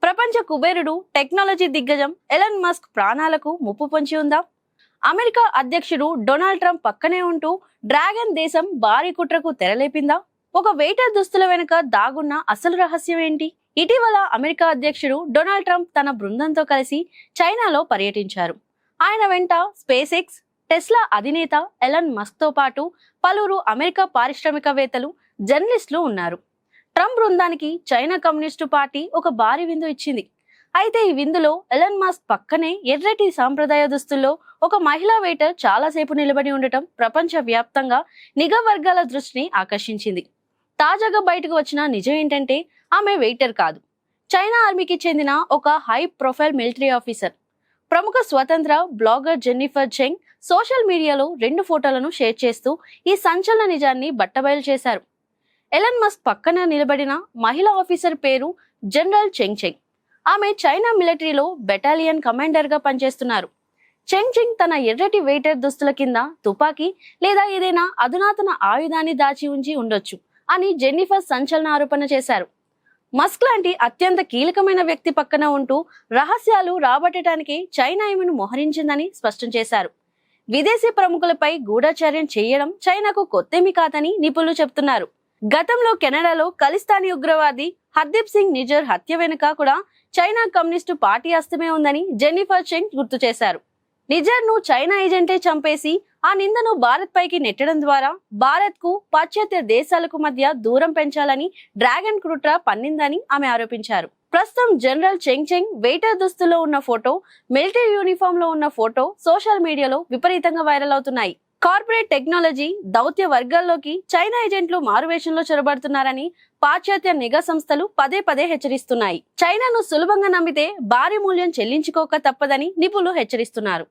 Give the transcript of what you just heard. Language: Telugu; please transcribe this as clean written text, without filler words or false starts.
ప్రపంచ కుబేరుడు టెక్నాలజీ దిగ్గజం ఎలన్ మస్క్ ప్రాణాలకు ముప్పు పొంచి ఉందా? అమెరికా అధ్యక్షుడు డొనాల్డ్ ట్రంప్ పక్కనే ఉంటూ డ్రాగన్ దేశం భారీ కుట్రకు తెరలేపిందా? ఒక వెయిటర్ దుస్తుల వెనుక దాగున్న అసలు రహస్యం ఏంటి? ఇటీవల అమెరికా అధ్యక్షుడు డొనాల్డ్ ట్రంప్ తన బృందంతో కలిసి చైనాలో పర్యటించారు. ఆయన వెంట స్పేస్ ఎక్స్, టెస్లా అధినేత ఎలన్ మస్క్ తో పాటు పలువురు అమెరికా పారిశ్రామికవేత్తలు, జర్నలిస్టులు ఉన్నారు. ట్రంప్ బృందానికి చైనా కమ్యూనిస్టు పార్టీ ఒక భారీ విందు ఇచ్చింది. అయితే ఈ విందులో ఎలన్ మస్క్ పక్కనే ఎర్రటి సాంప్రదాయ దుస్తుల్లో ఒక మహిళా వెయిటర్ చాలాసేపు నిలబడి ఉండటం ప్రపంచ వ్యాప్తంగా నిఘా వర్గాల దృష్టిని ఆకర్షించింది. తాజాగా బయటకు వచ్చిన నిజం ఏంటంటే ఆమె వెయిటర్ కాదు, చైనా ఆర్మీకి చెందిన ఒక హై ప్రొఫైల్ మిలిటరీ ఆఫీసర్. ప్రముఖ స్వతంత్ర బ్లాగర్ జెన్నిఫర్ చెంగ్ సోషల్ మీడియాలో 2 ఫోటోలను షేర్ చేస్తూ ఈ సంచలన నిజాన్ని బట్టబయలు చేశారు. ఎలన్ మస్క్ పక్కన నిలబడిన మహిళా ఆఫీసర్ పేరు జనరల్ చెంగ్ చెంగ్. ఆమె చైనా మిలిటరీలో బెటాలియన్ కమాండర్ గా పనిచేస్తున్నారు. చెంగ్ చెంగ్ తన ఎర్రటి వెయిటర్ దుస్తుల కింద తుపాకీ లేదా ఏదైనా అధునాతన ఆయుధాన్ని దాచి ఉంచి ఉండొచ్చు అని జెన్నిఫర్ సంచలన ఆరోపణ చేశారు. మస్క్ లాంటి అత్యంత కీలకమైన వ్యక్తి పక్కన ఉంటూ రహస్యాలు రాబట్టడానికి చైనా ఈమెను మోహరించిందని స్పష్టం చేశారు. విదేశీ ప్రముఖులపై గూఢచర్యం చేయడం చైనాకు కొత్తేమీ కాదని నిపుణులు చెబుతున్నారు. గతంలో కెనడాలో ఖలిస్తానీ ఉగ్రవాది హర్దీప్ సింగ్ నిజర్ హత్య వెనుక కూడా చైనా కమ్యూనిస్టు పార్టీ హస్తమే ఉందని జెన్నిఫర్ చెంగ్ గుర్తు చేశారు. నిజర్ ను చైనా ఏజెంటే చంపేసి ఆ నిందను భారత్ పైకి నెట్టడం ద్వారా భారత్ కు పాశ్చాత్య దేశాలకు మధ్య దూరం పెంచాలని డ్రాగన్ కుట్ర పన్నిందని ఆమె ఆరోపించారు. ప్రస్తుతం జనరల్ చెంగ్ చెంగ్ వెయిటర్ దుస్తుల్లో ఉన్న ఫోటో, మిలిటరీ యూనిఫామ్ లో ఉన్న ఫోటో సోషల్ మీడియాలో విపరీతంగా వైరల్ అవుతున్నాయి. కార్పొరేట్ టెక్నాలజీ దౌత్య వర్గాల్లోకి చైనా ఏజెంట్లు మారువేషంలో చొరబడుతున్నారని పాశ్చాత్య నిఘా సంస్థలు పదే పదే హెచ్చరిస్తున్నాయి. చైనాను సులభంగా నమ్మితే భారీ మూల్యం చెల్లించుకోక తప్పదని నిపుణులు హెచ్చరిస్తున్నారు.